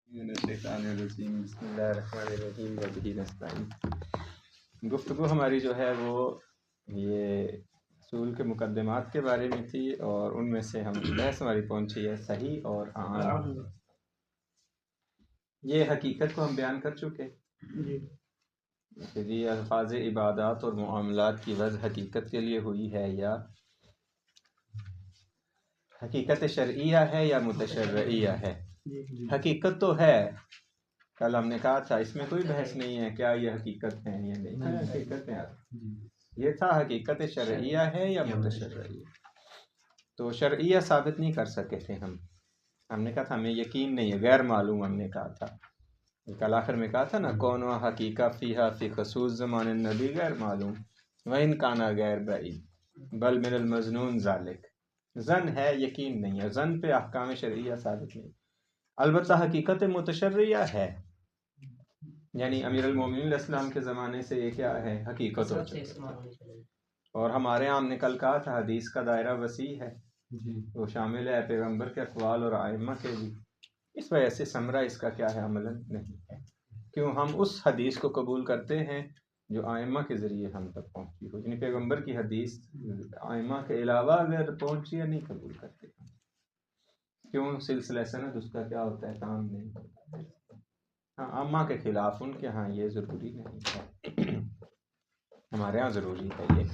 بسم اللہ الرحمن الرحیم وبہ نستعین۔ گفتگو ہماری جو ہے وہ یہ اصول کے مقدمات کے بارے میں تھی، اور ان میں سے بحث ہماری پہنچی ہے صحیح اور عام۔ یہ حقیقت کو ہم بیان کر چکے کہ یہ الفاظ عبادات اور معاملات کی وضع حقیقت کے لیے ہوئی ہے، یا حقیقت شرعیہ ہے یا متشرعیہ ہے۔ حقیقت تو ہے، کل ہم نے کہا تھا اس میں کوئی بحث نہیں ہے کیا یہ حقیقت ہے یا نہیں، حقیقت ہے۔ یہ تھا حقیقت شرعیہ ہے یا متشرعیہ، تو شرعیہ ثابت نہیں کر سکے تھے ہم نے کہا تھا ہمیں یقین نہیں ہے، غیر معلوم ہم نے کہا تھا، کل آخر میں کہا تھا نا کون و حقیقہ فیہا فی خصوص زمان النبی غیر معلوم وَإِن کانا غیر بعید بل من المظنون ذالک۔ ظن ہے، یقین نہیں ہے، ظن پہ احکام شرعیہ ثابت نہیں۔ البتہ حقیقت متشرعیہ ہے، یعنی امیر المومنین علیہ السلام کے زمانے سے یہ کیا ہے، حقیقت ہو چکی ہے۔ اور ہمارے ہم نے کل کہا تھا حدیث کا دائرہ وسیع ہے، وہ شامل ہے پیغمبر کے اقوال اور ائمہ کے بھی، اس وجہ سے ثمرہ اس کا کیا ہے، عملاً نہیں ہے، کیوں ہم اس حدیث کو قبول کرتے ہیں جو ائمہ کے ذریعے ہم تک پہنچی ہو، یعنی پیغمبر کی حدیث ائمہ کے علاوہ اگر پہنچی ہے نہیں قبول کرتے، کیوں سلسلہ سند اس کا کیا ہوتا ہے، کام نہیں ہوتا۔ ہاں ائمہ کے خلاف ان کے ہاں یہ ضروری نہیں ہے، ہمارے ہاں ضروری ہے یہ،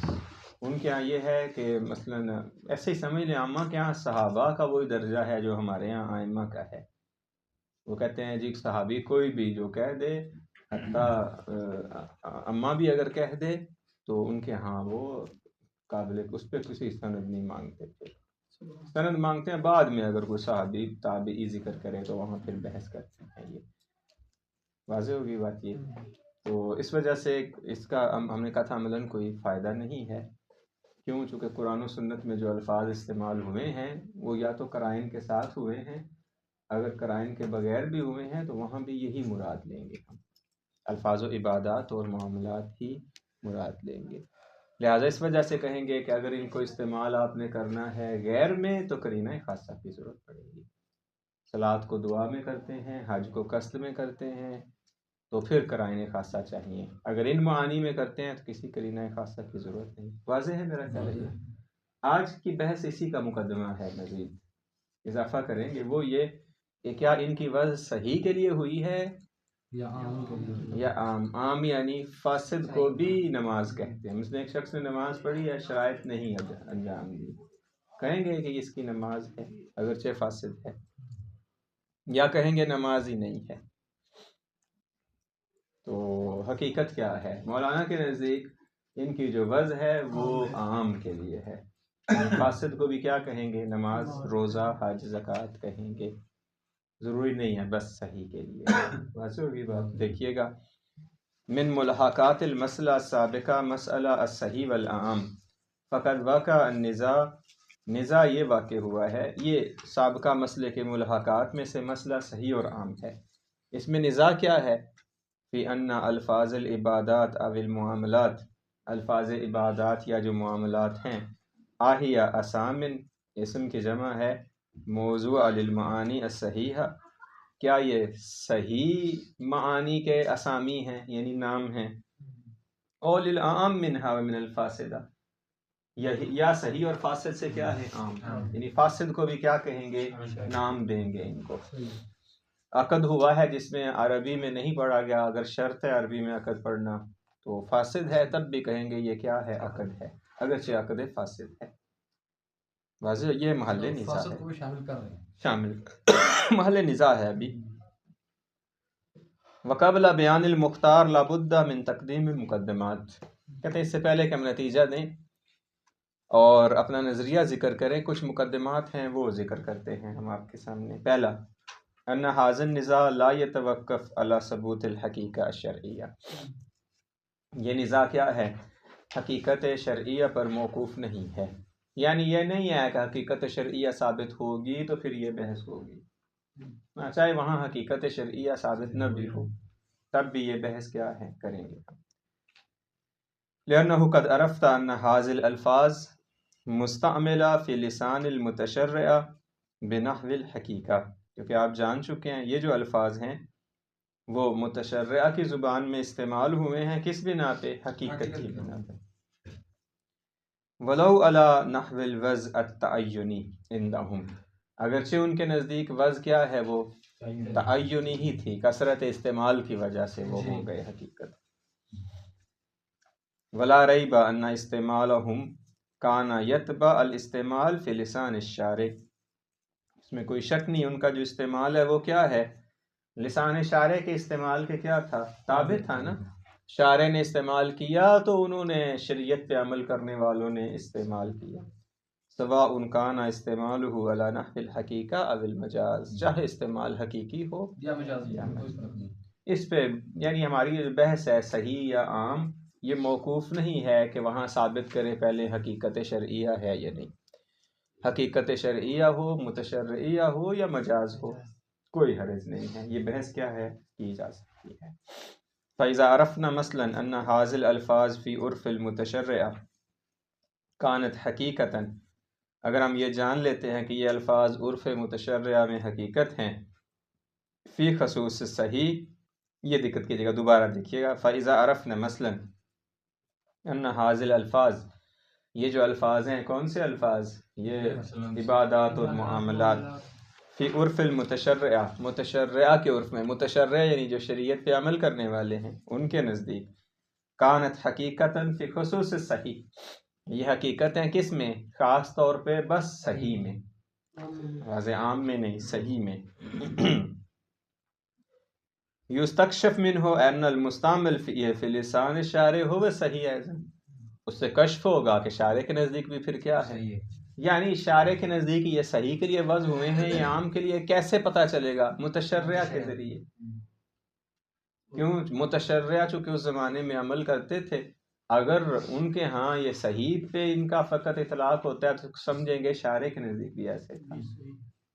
ان کے ہاں یہ ہے کہ مثلاً ایسے ہی سمجھ لیں ائمہ کے ہاں صحابہ کا وہی درجہ ہے جو ہمارے ہاں ائمہ کا ہے۔ وہ کہتے ہیں جی صحابی کوئی بھی جو کہہ دے، حتیٰ اماں بھی اگر کہہ دے تو ان کے ہاں وہ قابل، اس پہ کسی سند نہیں مانگتے تھے، سند مانگتے ہیں بعد میں، اگر کوئی صحابی تابعی ذکر کرے تو وہاں پھر بحث کرتے ہیں۔ یہ واضح ہوگی بات یہ، تو اس وجہ سے اس کا ہم نے کہا تھا عملاً کوئی فائدہ نہیں ہے، کیوں؟ چونکہ قرآن و سنت میں جو الفاظ استعمال ہوئے ہیں وہ یا تو قرائن کے ساتھ ہوئے ہیں، اگر قرائن کے بغیر بھی ہوئے ہیں تو وہاں بھی یہی مراد لیں گے، ہم الفاظ و عبادات اور معاملات ہی مراد لیں گے، لہٰذا اس وجہ سے کہیں گے کہ اگر ان کو استعمال آپ نے کرنا ہے غیر میں تو قرینہ خاصہ کی ضرورت پڑے گی۔ صلاۃ کو دعا میں کرتے ہیں، حج کو قصد میں کرتے ہیں تو پھر قرائن خاصہ چاہیے، اگر ان معانی میں کرتے ہیں تو کسی قرینہ خاصہ کی ضرورت نہیں۔ واضح ہے میرا خیال ہے؟ آج کی بحث اسی کا مقدمہ ہے، مزید اضافہ کریں گے وہ یہ کہ کیا ان کی وضع صحیح کے لیے ہوئی ہے یا عام؟ عام یعنی فاسد کو بھی نماز کہتے ہیں، مثلا ایک شخص نے نماز پڑھی ہے، شرائط نہیں انجام دی، کہیں گے کہ اس کی نماز ہے اگرچہ فاسد ہے، یا کہیں گے نماز ہی نہیں ہے۔ تو حقیقت کیا ہے؟ مولانا کے نزدیک ان کی جو وضع ہے وہ عام کے لیے ہے، فاسد کو بھی کیا کہیں گے، نماز روزہ حج زکوٰۃ کہیں گے، ضروری نہیں ہے بس صحیح کے لیے۔ ویسے ہوگی بات، دیکھیے گا من ملحقات المسئلہ السابقہ مسئلہ الصحیح والعام فقد وقع النزاع، نزاع یہ واقع ہوا ہے، یہ سابقہ مسئلے کے ملحقات میں سے مسئلہ صحیح اور عام ہے۔ اس میں نزاع کیا ہے؟ فی ان الفاظ العبادات او المعاملات، الفاظ عبادات یا جو معاملات ہیں، آہیہ اسامن، اسم کی جمع ہے، موضوع للمعانی الصحیحہ، کیا یہ صحیح معانی کے اسامی ہیں یعنی نام ہیں، اور للعام منہا ومن الفاسدہ، یا صحیح اور فاسد سے کیا ہے، عام، یعنی فاسد کو بھی کیا کہیں گے، نام دیں گے ان کو۔ عقد ہوا ہے جس میں عربی میں نہیں پڑھا گیا، اگر شرط ہے عربی میں عقد پڑھنا تو فاسد ہے، تب بھی کہیں گے یہ کیا ہے، عقد ہے، اگرچہ عقد فاسد ہے۔ واضح، یہ محل نزاع ہے، شامل محل نزاع ہے ابھی۔ وقبل بیان المختار لابد من تقدیم المقدمات، کہتے ہیں اس سے پہلے کہ ہم نتیجہ دیں اور اپنا نظریہ ذکر کریں، کچھ مقدمات ہیں وہ ذکر کرتے ہیں ہم آپ کے سامنے۔ پہلا، ان ھذا النزاع لا يتوقف على ثبوت الحقیقہ الشرعیہ، یہ نزاع کیا ہے، حقیقت شرعیہ پر موقوف نہیں ہے، یعنی یہ نہیں ہے کہ حقیقت شرعیہ ثابت ہوگی تو پھر یہ بحث ہوگی، چاہے وہاں حقیقت شرعیہ ثابت نہ بھی ہو تب بھی یہ بحث کیا ہے، کریں گے۔ لأنه قد عرفت ان هذه الالفاظ مستعملہ فی لسان المتشرع بنحو الحقیقہ، کیونکہ آپ جان چکے ہیں یہ جو الفاظ ہیں وہ متشرعہ کی زبان میں استعمال ہوئے ہیں کس بنا پہ؟ حقیقت کی بنا پہ. وَلَوْ عَلَى نَحْوِ الْوَضْعِ التَّعَيُّنِ عِنْدَهُمْ، اگرچہ ان کے نزدیک وضع کیا ہے وہ تعینی ہی تھی، کثرت استعمال کی وجہ سے وہ ہو گئے حقیقت. وَلَا رَيْبَ أَنَّ اسْتِعْمَالَهُمْ كَانَ يَتْبَعُ الْاِسْتِعْمَالِ فِي لِسَانِ الشَّارِعِ، اس میں کوئی شک نہیں ان کا جو استعمال ہے وہ کیا ہے؟ لسان شارع کے استعمال کے کیا تھا؟ تابع تھا نا. شارع نے استعمال کیا تو انہوں نے شریعت پہ عمل کرنے والوں نے استعمال کیا. سواء کان استعمالہ علی نحو الحقیقہ او المجاز، چاہے استعمال حقیقی ہو یا مجاز. اس پہ یعنی ہماری جو بحث ہے صحیح یا عام، یہ موقوف نہیں ہے کہ وہاں ثابت کرے پہلے حقیقت شرعیہ ہے یا نہیں. حقیقت شرعیہ ہو، متشرعیہ ہو یا مجاز ہو، کوئی حرج نہیں ہے. یہ بحث کیا ہے؟ کی جا سکتی ہے. فَإِذَا عَرَفْنَا مَثْلًا أَنَّ هَذِهِ الْأَلْفَاظ فِي عُرْفِ الْمُتَشَرِّعَةِ كَانَتْ حَقِيقَةً، اگر ہم یہ جان لیتے ہیں کہ یہ الفاظ عرف متشرعہ میں حقیقت ہیں، فی خصوص صحیح، یہ دقت کیجیے گا دوبارہ دیکھیے گا. فَإِذَا عَرَفْنَا مَثْلًا أَنَّ هَذِهِ الْأَلْفَاظ، یہ جو الفاظ ہیں کون سے الفاظ؟ یہ عبادات اور معاملات. فی عرف المتشرعہ، متشرعہ کے عرف میں، متشرع یعنی جو شریعت پہ عمل کرنے والے ہیں ان کے نزدیک، کانت حقیقتاً فی خصوص صحیح، یہ حقیقت ہیں کس میں؟ خاص طور پہ بس صحیح میں، واضح عام میں نہیں، صحیح میں. یستکشف منہ ان المستعمل فی لسان الشارع هو صحیح ایضا، اس سے کشف ہوگا کہ شارع کے نزدیک بھی پھر کیا ہے، یعنی شارع کے نزدیک یہ صحیح کے لیے وضع ہوئے ہیں یا عام کے لیے کیسے پتہ چلے گا؟ متشرعہ کے ذریعے. کیوں؟ متشرعہ چونکہ اس زمانے میں عمل کرتے تھے، اگر ان کے ہاں یہ صحیح پہ ان کا فقط اطلاق ہوتا ہے تو سمجھیں گے شارع کے نزدیک بھی ایسے تھا.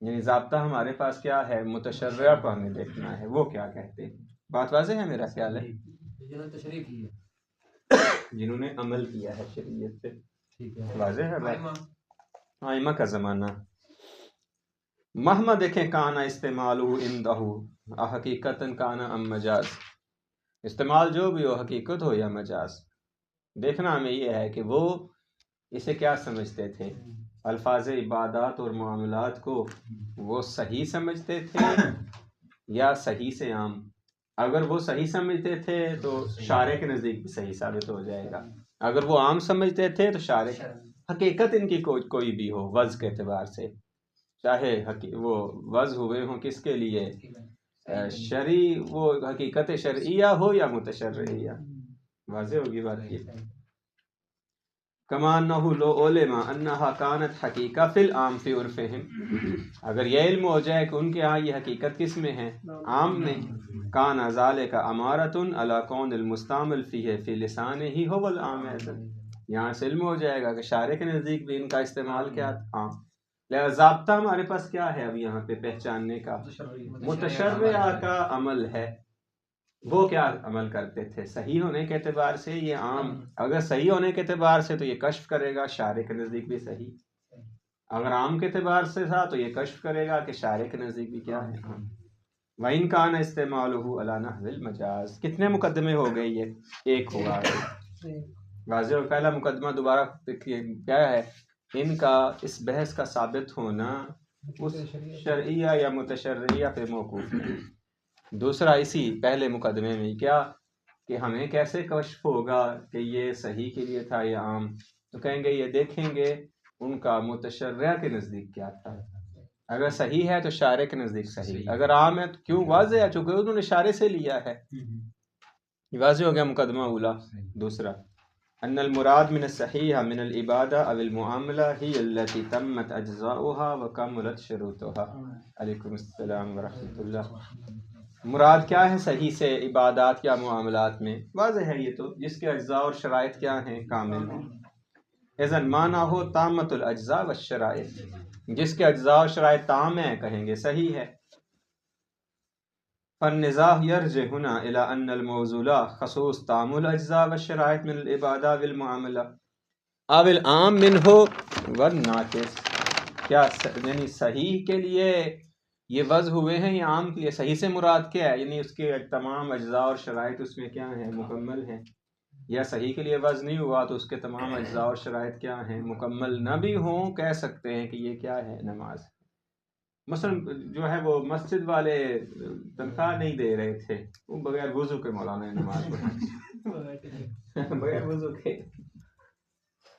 یعنی ضابطہ ہمارے پاس کیا ہے؟ متشرعہ کو ہمیں دیکھنا ہے وہ کیا کہتے ہیں. بات واضح ہے؟ میرا خیال ہے جنہوں نے عمل کیا ہے شریعت پہ. واضح ہے بات؟ آئمہ کا زمانہ. مہما دیکھیں کانا استعمالہ عندہ حقیقتاً کانا ام مجاز، استعمال جو بھی ہو حقیقت ہو یا مجاز، دیکھنا ہمیں یہ ہے کہ وہ اسے کیا سمجھتے تھے. الفاظ عبادات اور معاملات کو وہ صحیح سمجھتے تھے یا صحیح سے عام. اگر وہ صحیح سمجھتے تھے تو شارع کے نزدیک بھی صحیح ثابت ہو جائے گا. اگر وہ عام سمجھتے تھے تو شارع حقیقت ان کی کوئی بھی ہو وضع کے اعتبار سے، چاہے وہ وضع ہوئے ہوں کس کے لیے؟ شرعی، وہ حقیقت شرعیہ ہو یا متشرعیہ. واضح ہوگی بات یہ. کما انہ لو علم انہا کانت حقیقہ فی العام فی عرفہم، اگر یہ علم ہو جائے کہ ان کے ہاں یہ حقیقت کس میں ہے؟ عام میں. کان ذالک امارۃ علی کون المستعمل فیہ فی لسانہ هو العام ایضا، یہاں سے علم ہو جائے گا کہ شارع کے نزدیک بھی ان کا استعمال کیا عام. لہذا ضابطہ ہمارے پاس کیا ہے اب یہاں پہ پہچاننے کا؟ متشرعہ کا عمل ہے. وہ کیا عمل کرتے تھے؟ صحیح ہونے کے اعتبار سے یہ عام، اگر صحیح ہونے کے اعتبار سے تو یہ کشف کرے گا شارع کے نزدیک بھی صحیح، اگر عام کے اعتبار سے تھا تو یہ کشف کرے گا کہ شارع کے نزدیک بھی کیا ہے عام. وَإِنْ كَانَ اسْتِعْمَالُهُ عَلَى نَحْوِ الْمَجَازِ، کتنے مقدمے ہو گئے؟ یہ ایک ہوگا. واضح. اور پہلا مقدمہ دوبارہ کیا ہے؟ ان کا اس بحث کا ثابت ہونا اس شرعیہ یا متشرعیہ پہ موقوف ہے. دوسرا اسی پہلے مقدمے میں کیا کہ ہمیں کیسے کشف ہوگا کہ یہ صحیح کے لیے تھا یا عام؟ تو کہیں گے یہ دیکھیں گے ان کا متشرعہ کے نزدیک کیا تھا. اگر صحیح ہے تو شارع کے نزدیک صحیح، اگر عام ہے تو کیوں؟ واضح ہے چونکہ انہوں نے شارع سے لیا ہے. واضح ہو گیا مقدمہ اولا. دوسرا ان المراد من الصحیح من العبادہ او المعاملہ ہی التي تمت اجزاؤها وکملت شروطها. علیکم السلام ورحمۃ اللہ. مراد کیا ہے صحیح سے عبادات یا معاملات میں؟ واضح ہے یہ تو جس کے اجزاء اور شرائط کیا ہیں؟ کامل ہیں. اذن معنی ہو تامت الاجزاء والشرائط، جس کے اجزاء اور شرائط تام ہیں کہیں گے صحیح ہے. فالنزاع يرجع هنا الى ان الموضوع خصوص تام الاجزاء والشرائط من العبادة والمعاملة او العام منه والناقص. کیا یعنی صحیح کے لیے یہ وضع ہوئے ہیں یہ عام کے لیے، صحیح سے مراد کیا ہے؟ یعنی اس کے تمام اجزاء اور شرائط اس میں کیا ہیں؟ مکمل ہیں. یا صحیح کے لیے وضع نہیں ہوا تو اس کے تمام اجزاء اور شرائط کیا ہیں؟ مکمل نہ بھی ہوں، کہہ سکتے ہیں کہ یہ کیا ہے؟ نماز. مثلا جو ہے وہ مسجد والے تنخواہ نہیں دے رہے تھے، وہ بغیر وضو کے مولانا نے نماز پڑھائی بغیر وضو کے،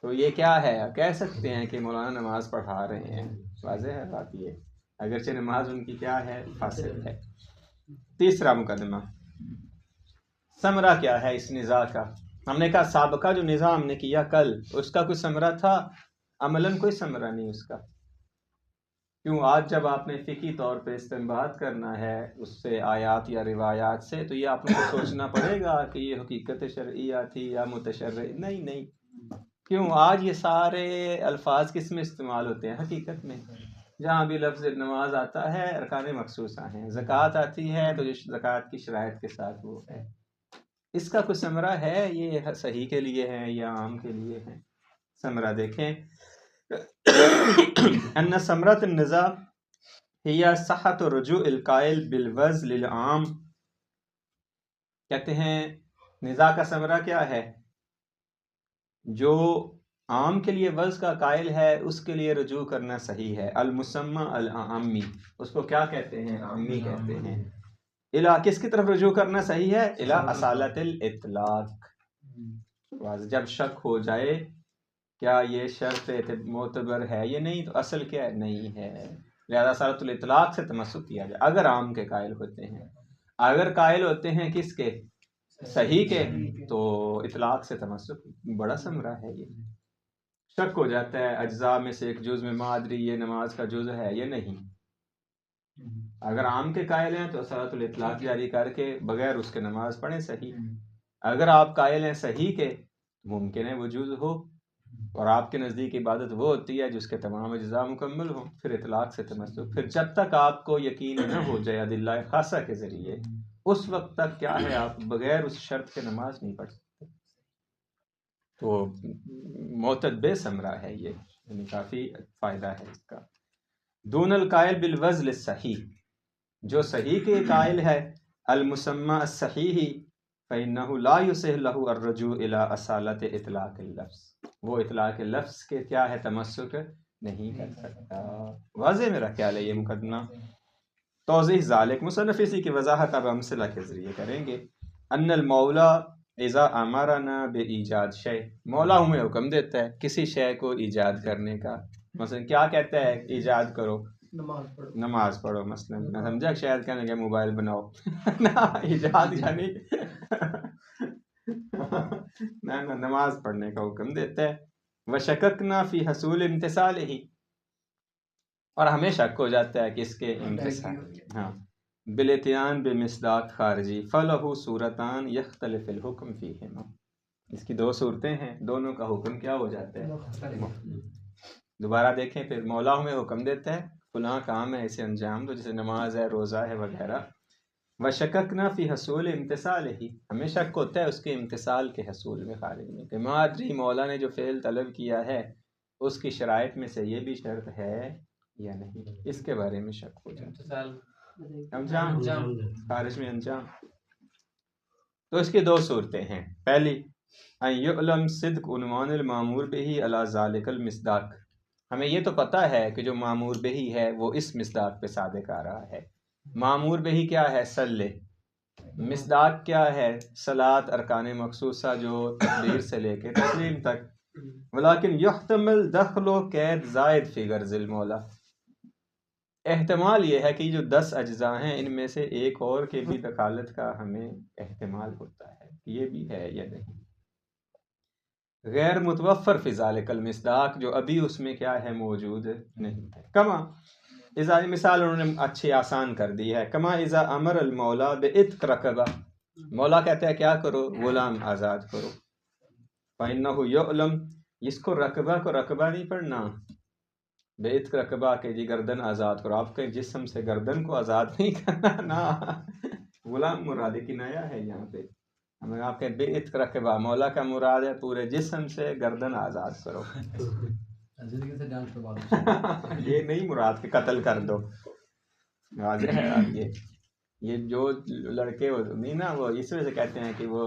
تو یہ کیا ہے؟ کہہ سکتے ہیں کہ مولانا نماز پڑھا رہے ہیں. واضح ہے بات یہ، اگرچہ نماز ان کی کیا ہے؟ فاسد ہے. تیسرا مقدمہ، ثمرہ کیا ہے اس نزاع کا؟ ہم نے کہا سابقہ جو نزاع ہم نے کیا کل، اس کا کوئی ثمرہ تھا؟ عملاً کوئی ثمرہ نہیں اس کا. کیوں؟ آج جب آپ نے فقہی طور پہ استنباط کرنا ہے اس سے، آیات یا روایات سے، تو یہ آپ کو سوچنا پڑے گا کہ یہ حقیقت شرعیہ تھی یا متشرع. نہیں. کیوں؟ آج یہ سارے الفاظ کس میں استعمال ہوتے ہیں؟ حقیقت میں. جہاں بھی لفظ نماز آتا ہے ارکان مخصوصہ ہیں، زکوٰۃ آتی ہے تو زکوٰۃ کی شرائط کے ساتھ وہ ہے. اس کا کوئی ثمرہ ہے؟ یہ صحیح کے لیے ہے یا عام کے لیے ہے؟ ثمرہ دیکھیں، ان ثمرۃ النزاع ہی صحت رجوع القائل بالوضع للعام. کہتے ہیں نزاع کا ثمرہ کیا ہے؟ جو عام کے لیے وضع کا قائل ہے اس کے لیے رجوع کرنا صحیح ہے. المسمى العامی، اس کو کیا کہتے ہیں؟ عامی کہتے ہیں. الا کس کی طرف رجوع کرنا صحیح ہے؟ الا اصالت الاطلاق. جب شک ہو جائے کیا یہ شرط معتبر ہے یہ نہیں، تو اصل کیا ہے؟ نہیں ہے. لہذا اصالت الاطلاق سے تمسک کیا جائے اگر عام کے قائل ہوتے ہیں. اگر قائل ہوتے ہیں کس کے؟ صحیح کے، تو اطلاق سے تمسک بڑا ثمرہ ہے. یہ شک ہو جاتا ہے اجزاء میں سے ایک جز میں، مادری یہ نماز کا جز ہے یہ نہیں. اگر عام کے قائل ہیں تو اصالت الاطلاق جاری کر کے بغیر اس کے نماز پڑھیں صحیح. اگر آپ قائل ہیں صحیح کے، ممکن ہے وہ جز ہو، اور آپ کے نزدیک عبادت وہ ہوتی ہے جس کے تمام اجزاء مکمل ہوں، پھر اطلاق سے تمسک. پھر جب تک آپ کو یقین نہ ہو جائے ادلہ خاصہ کے ذریعے، اس وقت تک کیا ہے؟ آپ بغیر اس شرط کے نماز نہیں پڑھ سکتے. تو معتد بے ثمرہ ہے یہ، یعنی کافی فائدہ ہے اس کا. دون القائل بالوضع للصحیح، جو صحیح کے قائل ہے، المسمى الصحیح فإنه لا يصح له الرجوع إلى اصالت اطلاق اللفظ. وہ اطلاق لفظ کے کیا ہے؟ تمسک نہیں کر سکتا. واضح میرا خیال ہے یہ مقدمہ. توضیح ذالک، مصنف اسی کی وضاحت اب امثلہ کے ذریعے کریں گے. ان المولا اذا امرنا بایجاد شیء، مولا ہمیں حکم دیتا ہے کسی شے کو ایجاد کرنے کا. مثلا کیا کہتا ہے؟ ایجاد کرو، نماز پڑھو. مثلا نہ سمجھا شاید کہنے کہ موبائل بناؤ نہ، ایجاد یعنی نہ نماز پڑھنے کا حکم دیتا ہے. وشککنا فی حصول امتثالہ، اور ہمیں شک ہو جاتا ہے کہ اس کے امتثال، ہاں، بالاتیان بمصداق خارجی فلہ صورتان یختلف الحکم فیہما. اس کی دو صورتیں ہیں، دونوں کا حکم کیا ہو جاتا ہے؟ دوبارہ دیکھیں، پھر مولا ہمیں حکم دیتا ہے فلاں کام ہے اسے انجام دو، جیسے نماز ہے، روزہ ہے وغیرہ. وشککنا فی حصول امتثالہ، ہمیں شک ہوتا ہے اس کے امتثال کے حصول میں، خارج میں، کہ مادری مولا نے جو فعل طلب کیا ہے اس کی شرائط میں سے یہ بھی شرط ہے یا نہیں، اس کے بارے میں شک ہو جاتا ہے. انجام، خارج میں انجام. تو اس کی دو صورتیں ہیں. پہلی، ان یعلم صدق عنوان المامور بہ علی ذالک المصداق، ہمیں یہ تو پتہ ہے کہ جو مامور بہ ہے وہ اس مصداق پہ صادق آ رہا ہے. مامور بہ کیا ہے؟ صلی. مصداق کیا ہے؟ صلاۃ، ارکان مخصوصہ جو تکبیر سے لے کے تسلیم تک. ولیکن یحتمل دخل و قید زائد فی غرض المولا، احتمال یہ ہے کہ جو 10 اجزاء ہیں ان میں سے ایک اور کے بھی دخالت کا ہمیں احتمال ہوتا ہے، یہ بھی ہے یا نہیں. غیر متوفر فی ذالک المصداق، جو ابھی اس میں کیا ہے؟ موجود نہیں ہے. کما اذا، مثال انہوں نے اچھی آسان کر دی ہے، کما اذا امر المولا بعتق رقبہ، مولا کہتا ہے کیا کرو؟ غلام آزاد کرو. فإنہ یعلم، اس کو رقبہ نہیں پڑھنا، بعتق رقبہ کے جی گردن آزاد کرو. آپ کے جسم سے گردن کو آزاد نہیں کرنا نا، غلام مراد کنایا ہے یہاں پہ. ہمیں آپ کے بعتق رقبہ، مولا کا مراد ہے پورے جسم سے گردن آزاد کرو. یہ نہیں مراد کہ قتل کر دو. واضح ہے آپ یہ جو لڑکے نہیں نا وہ اس وجہ سے کہتے ہیں کہ وہ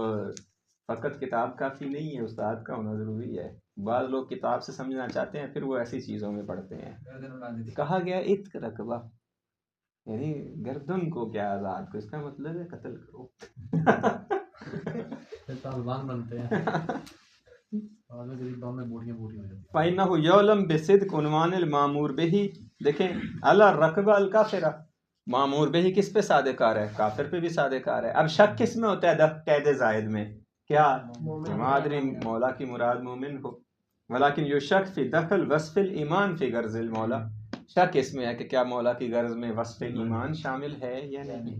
فقط کتاب کافی نہیں ہے، استاد کا ہونا ضروری ہے. بعض لوگ کتاب سے سمجھنا چاہتے ہیں پھر وہ ایسی چیزوں میں پڑھتے ہیں. کہا گیا اتق رقبہ یعنی گردن کو کیا آزاد کو، اس کا مطلب ہے قتل کرو. طالبان بنتے ہیں. فَإِنَّهُ يَعْلَمُ بِصِدْقِ عنوان المامور بِهِ. دیکھیں اعلیٰ رقبہ الکافرہ، مامور بہی کس پہ صادق کار ہے؟ کافر پہ بھی صادق کار ہے. اب شک کس میں ہوتا ہے؟ قید زائد میں. کیا مادری مولا کی مراد مومن ہو. ولیکن یشک فی دخل وصف الایمان فی غرض المولا. شک اس میں ہے کہ کیا مولا کی غرض میں وصف ایمان شامل ہے یا نہیں.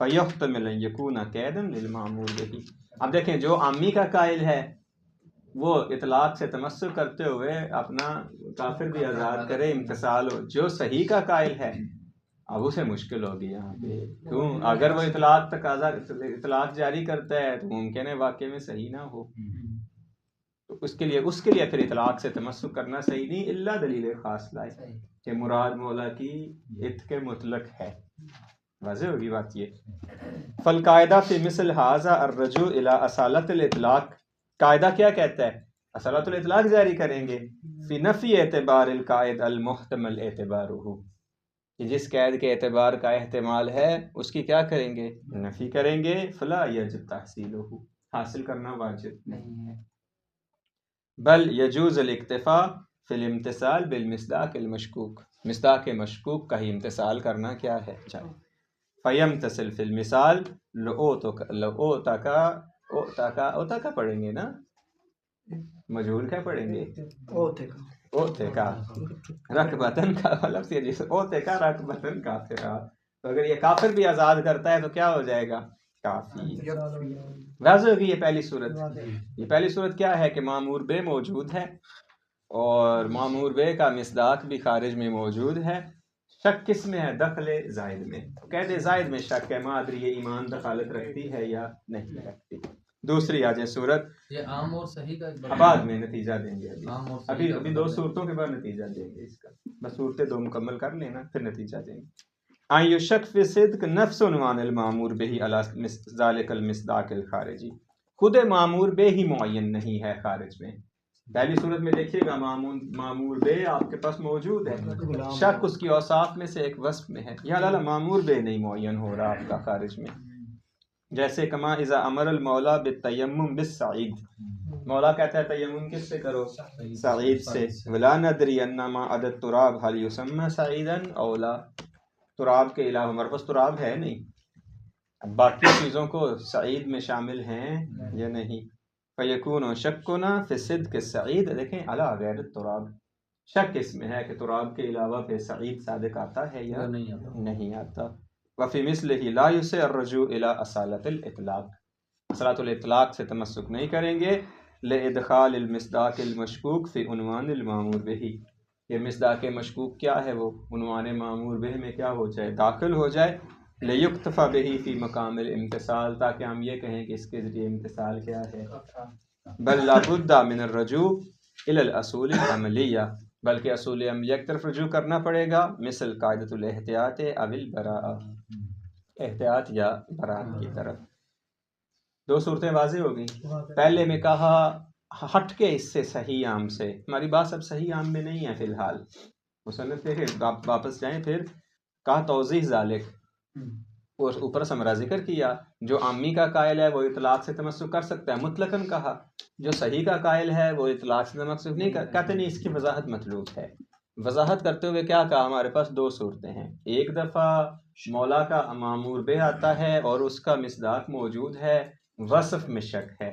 فَيُحْتَمِلُ أَن يَكُونَ قَيْدًا لِلْمَأْمُورِ بِهِ. اب دیکھیں جو عامی کا قائل ہے وہ اطلاق سے تمسک کرتے ہوئے اپنا کافر بھی آزاد کرے، امتثال ہو. جو صحیح کا قائل ہے اب اسے مشکل ہوگی یہاں پہ. کیوں؟ اگر وہ اطلاق تقاضا اطلاق جاری کرتا ہے تو ممکن ہے واقع میں صحیح نہ ہو، تو اس کے لیے پھر اطلاق سے تمسک کرنا صحیح نہیں، الا دلیل خاص لائے کہ مراد مولا کی اتق مطلق ہے. واضح ہوگی بات یہ. فالقاعدہ فی مثل ھذا الرجوع الی اصالۃ الاطلاق. قاعدہ کیا کہتا ہے؟ اصالۃ الاطلاق جاری کریں گے. فی نفی اعتبار القائد المحتمل اعتبارہ، کہ جس قید کے اعتبار کا احتمال ہے اس کی کیا کریں گے؟ نفی کریں گے. فلا یجب تحصیلہ، حاصل کرنا واجب نہیں ہے. بل یجوز الاکتفاء فی الامتثال بالمصداق المشکوک. مصداق مشکوک کا ہی امتثال کرنا کیا ہے چاہیے. فیمتثل فی المثال اوتکا پڑھیں گے نا، مجہول کیا پڑھیں گے؟ اوتے کا رقبتن کا لفظ ہے جس اوتے کا رقبتن کافرہ. تو اگر یہ کافر بھی آزاد کرتا ہے تو کیا ہو جائے گا؟ کافی. واضح ہوگی یہ پہلی صورت. یہ پہلی صورت کیا ہے کہ مامور بے موجود ہے اور مامور بے کا مصداق بھی خارج میں موجود ہے. شک کس میں ہے؟ دخل زائد میں. قید زائد میں شک ہے مادری یہ ایمان دخالت رکھتی ہے یا نہیں رکھتی. دوسری آ جائے صورت، یہ عام اور صحیح کا بعد میں نتیجہ دیں گے. ابھی دو صورت صورتوں کے بعد نتیجہ دیں گے اس کا. بس صورتیں دو مکمل کر لینا پھر نتیجہ دیں گے. آن یشک فی صدق نفس عنوان المامور بہ علی ذالک المصداق الخارجی. خود مامور بے ہی معین نہیں ہے خارج میں. پہلی صورت میں دیکھیے گا مامور بے آپ کے پاس موجود ہے، شک اس کی اوصاف میں سے ایک وصف میں ہے. یا لالا مامور بے نہیں معین ہو رہا آپ کا خارج میں. جیسے کما اذا امر المولا بالتیمم بالسعید، مولا کہتا ہے تیمم کس سے کرو؟ سعید سے. ولا ندری انما عدد تراب هل يسمى سعیدا او لا. تراب کے علاوہ ہمارے پاس تراب ہے نہیں، باقی چیزوں کو سعید میں شامل ہیں یا نہیں. فیکون شکنا فی الصدق السعید. دیکھیں علی غیر التراب، شک اس میں ہے کہ تراب کے علاوہ پہ سعید صادق آتا ہے یا نہیں آتا. وفی مثلہ لا یسع الرجوع الی اصالۃ الاطلاق. اصالۃ الاطلاق سے تمسک نہیں کریں گے. لادخال المصداق المشکوک فی عنوان المامور بہ. یہ مصداق مشکوک کیا ہے؟ وہ عنوان مامور بہ میں کیا ہو جائے؟ داخل ہو جائے. لیکتفی بہ فی مقام الامتثال، تاکہ ہم یہ کہیں کہ اس کے ذریعے امتثال کیا ہے. بل لابد من الرجوع الی الاصول العملیہ، بلکہ اصول عملیہ کی طرف رجوع کرنا پڑے گا. مثل قاعدۃ الاحتیاط او البراءۃ، احتیاط یا براءت کی طرف. دو صورتیں واضح ہو گئی. پہلے میں کہا ہٹ کے اس سے صحیح عام سے. ہماری بات اب صحیح عام میں نہیں ہے فی الحال. مصنف دیکھیں واپس جائیں پھر. کہا توضیح ذالک، اور اوپر سمرا ذکر کیا. جو عامی کا قائل ہے وہ اطلاق سے تمسک کر سکتا ہے مطلقاً. کہا جو صحیح کا قائل ہے وہ اطلاق سے تمسک نہیں کہتے نہیں. اس کی وضاحت مطلوب ہے. وضاحت کرتے ہوئے کیا کہا؟ ہمارے پاس دو صورتیں ہیں. ایک دفعہ مولا کا مامور بے آتا ہے اور اس کا مصداق موجود ہے، وصف میں شک ہے،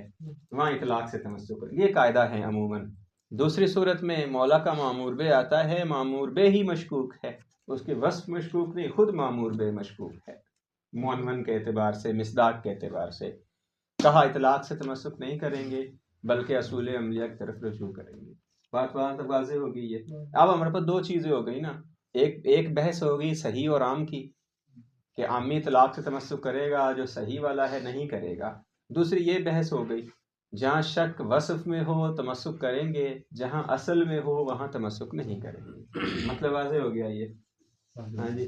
وہاں اطلاق سے تمسک. یہ قاعدہ ہے عموماً. دوسری صورت میں مولا کا مامور بے آتا ہے، مامور بے ہی مشکوک ہے، اس کے وصف مشکوک نہیں، خود مامور بے مشکوک ہے معنون کے اعتبار سے، مصداق کے اعتبار سے. کہا اطلاق سے تمسک نہیں کریں گے بلکہ اصول عملیہ کی طرف رجوع کریں گے. بات واضح ہوگی. یہ اب ہمارے پاس دو چیزیں ہو گئی نا. ایک بحث ہوگی صحیح اور عام کی، کہ عامی اطلاق سے تمسک کرے گا، جو صحیح والا ہے نہیں کرے گا. دوسری یہ بحث ہو گئی جہاں شک وصف میں ہو تمسک کریں گے، جہاں اصل میں ہو وہاں تمسک نہیں کریں گے. مطلب واضح ہو گیا یہ. ہاں جی.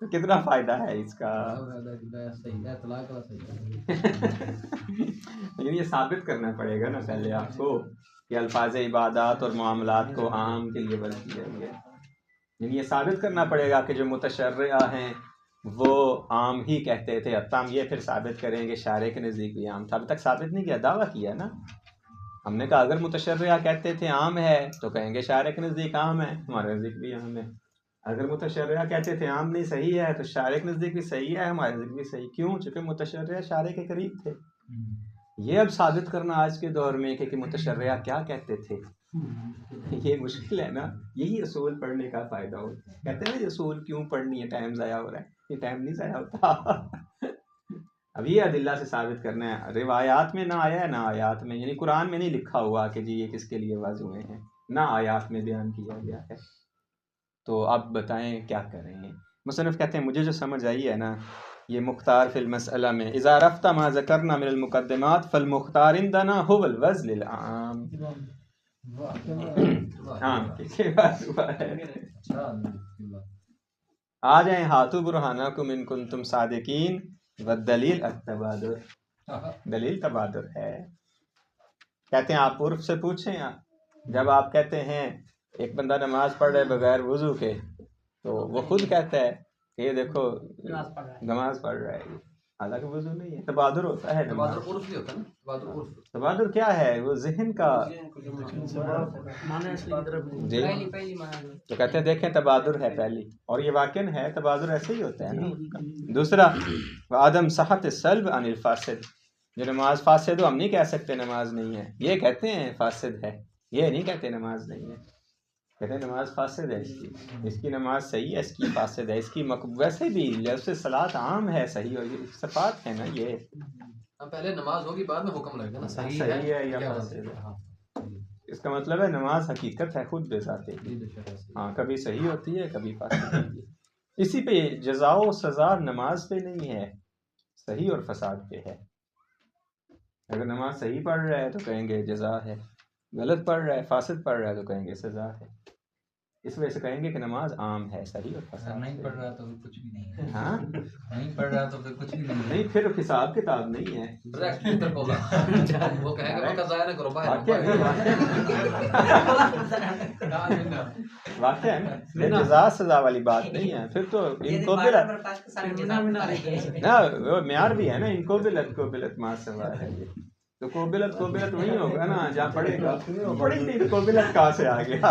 تو کتنا فائدہ ہے اس کا؟ صحیح ہے، طلاق والا صحیح ہے. لیکن یہ ثابت کرنا پڑے گا نا پہلے آپ کو کہ الفاظ عبادات اور معاملات کو عام کے لیے ورد کیا گیا. یعنی یہ ثابت کرنا پڑے گا کہ جو متشرعہ ہیں وہ عام ہی کہتے تھے. اب ہم یہ پھر ثابت کریں گے شارع کے نزدیک بھی عام تھا. اب تک ثابت نہیں کیا، دعویٰ کیا نا. ہم نے کہا اگر متشرعہ کہتے تھے عام ہے تو کہیں گے شارع کے نزدیک عام ہے، ہمارے نزدیک بھی عام ہے. اگر متشرعہ کہتے تھے عام نہیں صحیح ہے تو شارع کے نزدیک بھی صحیح ہے، ہمارے نزدیک بھی صحیح. کیوں؟ چونکہ متشرعہ شارع کے قریب تھے. یہ اب ثابت کرنا آج کے دور میں کہ متشرعہ کیا کہتے تھے یہ مشکل ہے نا. یہی اصول پڑھنے کا فائدہ ہوتا ہے. کہتے ہیں نا اصول کیوں پڑھنی ہے، ٹائم ضائع ہو رہا ہے. یہ ٹائم نہیں ضائع ہوتا. اب یہ عدلہ سے ثابت کرنا ہے. روایات میں نہ آیا ہے نہ آیات میں، یعنی قرآن میں نہیں لکھا ہوا کہ جی یہ کس کے لیے واضح ہوئے ہیں، نہ آیات میں بیان کیا گیا ہے. تو اب بتائیں کیا کریں. مصنف کہتے ہیں مجھے جو سمجھ آئی ہے نا یہ مختار فی المسئلہ میں اذا رفت ما ذکرنا من المقدمات فالمختار عندنا هو الوزن العام. عام کے بعد ہوا ہے. آ جائیں ہاتھو برہانکم ان کنتم صادقین والدلیل التبادر. دلیل تبادر ہے. کہتے ہیں آپ عرف سے پوچھیں. جب آپ کہتے ہیں ایک بندہ نماز پڑھ رہے بغیر وضو کے تو وہ خود کہتا ہے کہ یہ دیکھو نماز پڑھ رہا ہے، حالانکہ وضو نہیں ہے. تبادر ہوتا ہے. تبادر کیا ہے؟ وہ ذہن کا جی تو کہتے ہیں دیکھیں تبادر ہے پہلی، اور یہ واقعاً ہے تبادر ایسے ہی ہوتا ہے نا. دوسرا عدم صحت السلب عن الفاسد. جو نماز فاسد ہو ہم نہیں کہہ سکتے نماز نہیں ہے، یہ کہتے ہیں فاسد ہے، یہ نہیں کہتے نماز نہیں ہے. کہتے ہیں نماز فاسد ہے اس کی نماز صحیح ہے، اس کی فاسد ہے. اس کی ویسے بھی لفظ صلاۃ عام ہے، صحیح ہو، یہ صفات ہے نا. یہ پہلے نماز ہوگی بعد میں حکم لگے گا نا صحیح ہے یا فاسد ہے. اس کا مطلب ہے نماز حقیقت ہے خود بے ذات. ہاں کبھی صحیح ہوتی ہے کبھی فاسد ہوتی ہے. اسی پہ جزا و سزا نماز پہ نہیں ہے، صحیح اور فساد پہ ہے. اگر نماز صحیح پڑھ رہا ہے تو کہیں گے جزا ہے، غلط پڑھ رہا ہے فاسد پڑھ رہا ہے تو کہیں گے سزا ہے. اس وجہ سے کہیں گے کہ نماز عام ہے، صحیہ اور فساد. نہیں پڑھ رہا تو کچھ بھی نہیں ہے. ہاں نہیں پڑھ رہا تو پھر کچھ بھی نہیں. نہیں پھر حساب کتاب نہیں ہے. وہ کہے گا وقت ضائع نہ کرو باہر. واقعہ ہے جزا سزا والی بات نہیں ہے. پھر تو ان کو نا وہ معیار بھی ہے نا، ان کو بلت ما سوا ہے. تو قبلت وہی ہوگا نا جہاں پڑھے گا. پڑھی نہیں تو قبلت کہاں سے آ گیا.